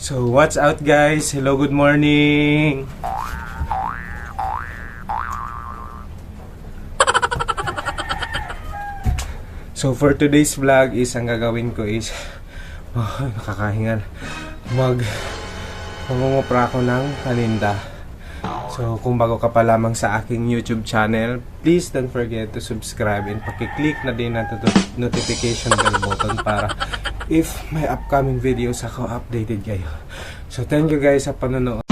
So, what's out guys? Hello, good morning! So, for today's vlog is, ang gagawin ko is nakakahingal. Mangungupra ako ng paninda. So, kung bago ka pa lamang sa aking YouTube channel, please don't forget to subscribe and pakiclick na din ang notification bell button para if may upcoming videos ako, updated kayo. So, thank you guys sa panonood.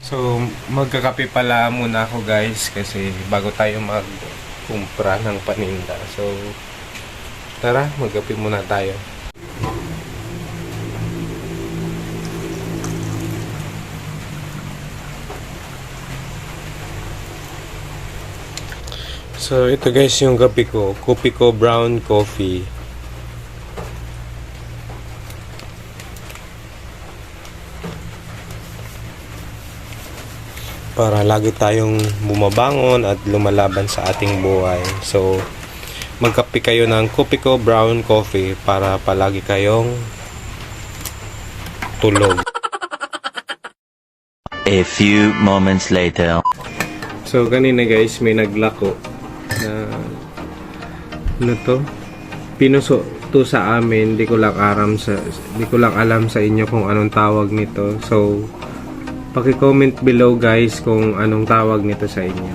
So, magkakape pala muna ako guys kasi bago tayo magkumpra ng paninda. So, tara, magkape muna tayo. So, ito guys yung kape ko. Kopiko brown coffee. Para lagi tayong bumabangon at lumalaban sa ating buhay. So, magkape kayo ng Kopiko brown coffee para palagi kayong tulog. A few moments later. So, kanina guys, may naglako na ano to? Pinuso to sa amin. Di ko lang alam sa inyo kung anong tawag nito. So, paki-comment below guys kung anong tawag nito sa inyo.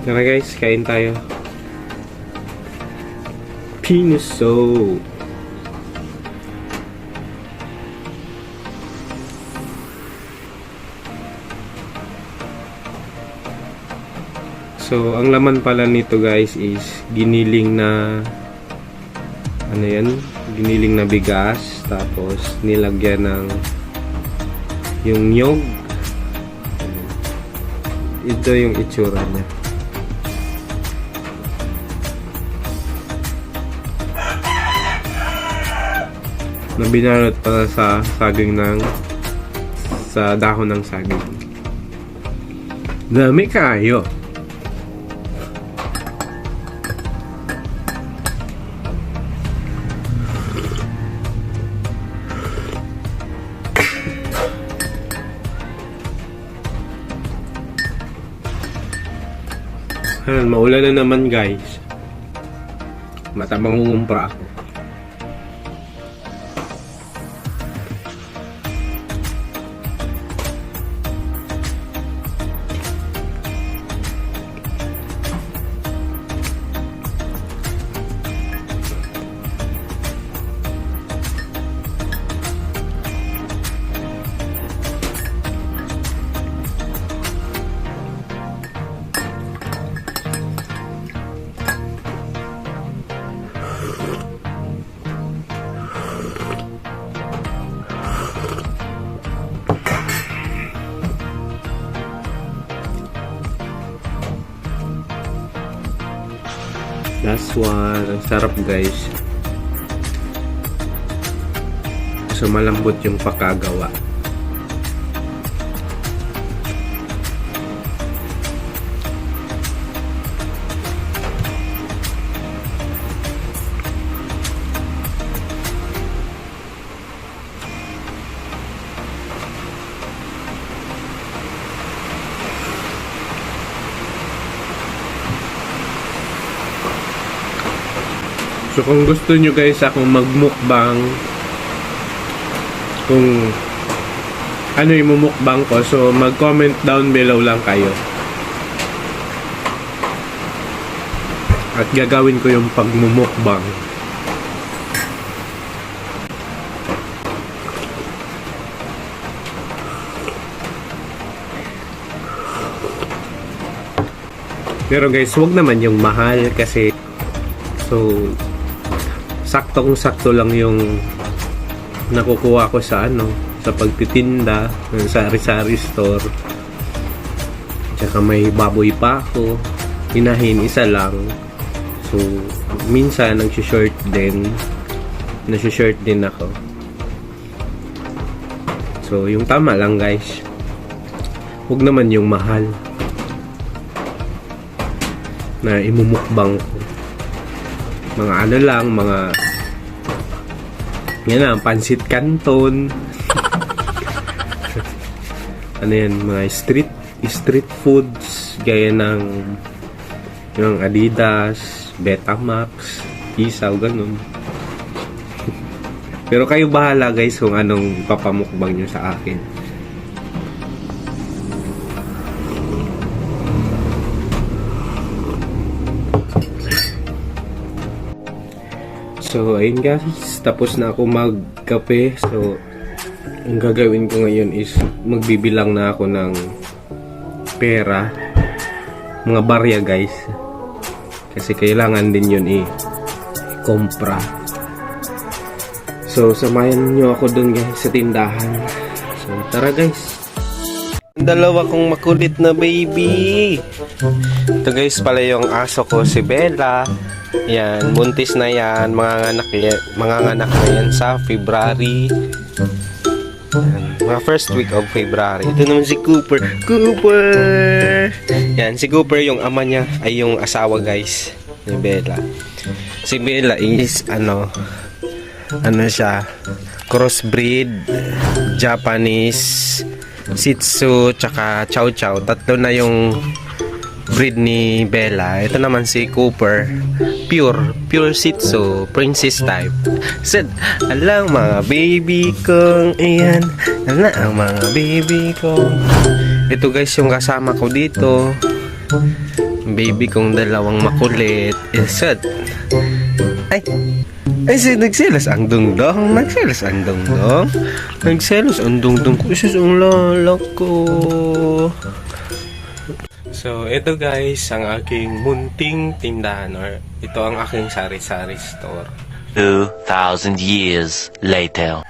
Tara guys, kain tayo. Pinuso. So, ang laman pala nito guys is giniling na ano yan? Giniling na bigas, tapos nilagyan ng yung nyog. Ito yung itsura niya. Na binalot pala sa saging sa dahon ng saging. Dami kayo. Maulan na naman guys. Matabang ngumpra ako. Last one. Ang sarap guys. So malambot yung pagkagawa. So kung gusto nyo guys akong magmukbang, kung ano yung mumukbang ko, so mag-comment down below lang kayo. At gagawin ko yung pagmumukbang. Pero guys, wag naman yung mahal kasi so saktong-sakto lang yung nakukuha ko sa sa pagtitinda sa sari-sari store. Tsaka may baboy pa ako. Inahin isa lang. So minsan nag-short din. Nag-short din ako. So yung tama lang guys. Huwag naman yung mahal. na imumukbang ko. Mga ano lang, mga yan lang, pansit canton. Ano yan, mga street foods gaya ng yung Adidas, Betamax, Isaw, ganun. Pero kayo bahala guys kung anong papamukbang nyo sa akin. So ayun guys, tapos na ako magkape. So ang gagawin ko ngayon is magbibilang na ako ng pera, mga barya guys, kasi kailangan din yun i-kompra. So samayan nyo ako dun guys sa tindahan. So tara guys. Dalawa kong makulit na baby. Ito guys pala yung aso ko, si Bella. Yan, buntis na yan, mga anak na yan sa February. Mga first week of February. Ito naman si Cooper. Yan, si Cooper yung ama niya ay yung asawa guys ni Bella. Si Bella is ano siya, crossbreed Japanese Shih Tzu tsaka Chow Chow. Tatlo na yung breed ni Bella. Ito naman si Cooper, pure Shih Tzu, princess type. Said, alang mga baby kong, ayan, ala ang mga baby kong. Ito guys yung kasama ko dito, baby kong dalawang makulit. Said, ay, nagselos ang dungdong. Nagselos ang dungdong ko. Isus ang lalak ko. So, ito guys, ang aking munting tindahan, or ito ang aking sari-sari store. 2,000 years later.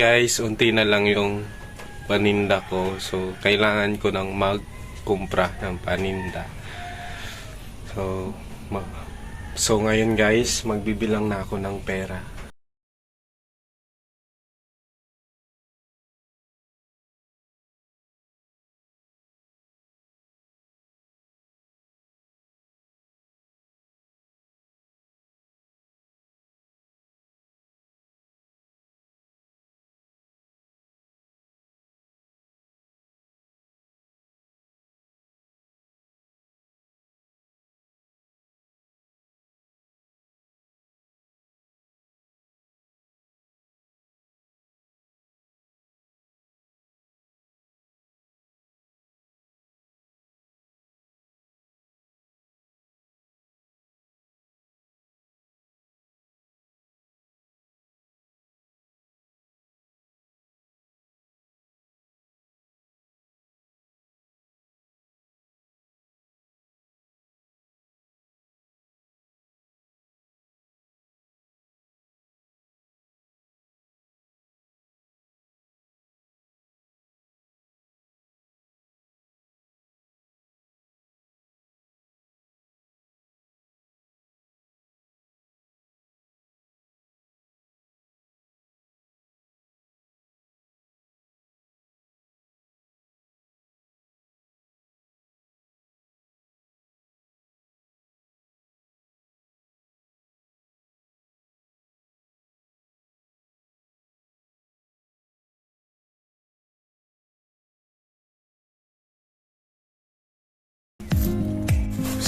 Guys, unti na lang yung paninda ko. So, kailangan ko nang magkumpra ng paninda. So ngayon guys, magbibilang na ako ng pera.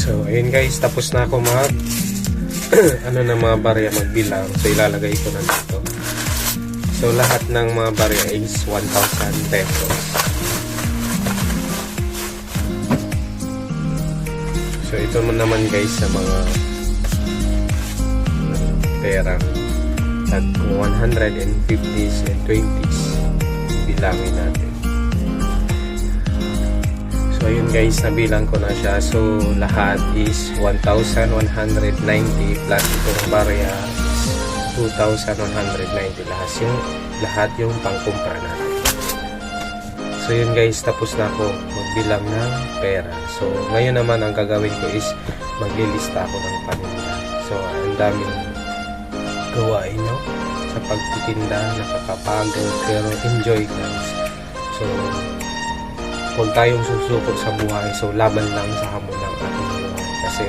So, ayun guys, tapos na ako ano ng mga barya magbilang. So ilalagay ko na dito. So lahat ng mga barya is 1,000 pesos. So ito naman guys sa mga pera at kung 150s and 20s bilangin natin. So ayun guys, nabilang ko na siya. So lahat is 1,190 plus itong barya is 2,190 lahat yung pangkumpra natin. So yun guys, tapos na ako magbilang ng pera. So ngayon naman ang gagawin ko is maglilista ako ng paninda. So ang daming gawain, no? Sa pagtitinda, nakakapagod pero enjoy guys. So huwag tayong susuko sa buhay. So laban lang sa hamon ng ating buhay. Kasi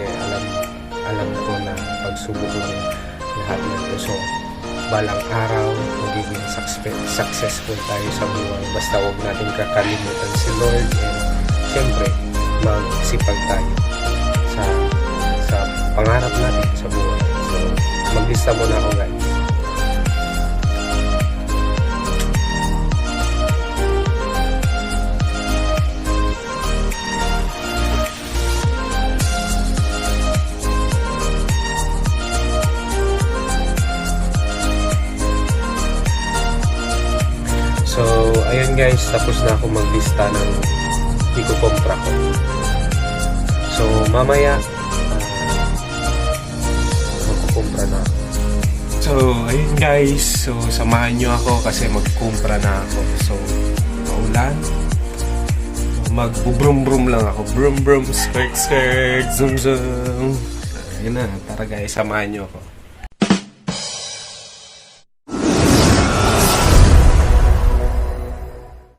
alam ko na pagsubok lang lahat nito. So balang araw magiging successful tayo sa buhay. Basta huwag natin kakalimutan si Lord, and syempre magsipag tayo sa pangarap natin sa buhay. So maglista muna ako guys. So, ayun guys, tapos na ako maglista ng ikukompra ko. So, mamaya, magkukumpra na ako. So, ayun guys, so samahan nyo ako kasi magkukumpra na ako. So, maulan. Mag-brum-brum lang ako. Brum-brum, skirt-skirt, zoom-zoom. Ayun na, tara guys, samahan nyo ako.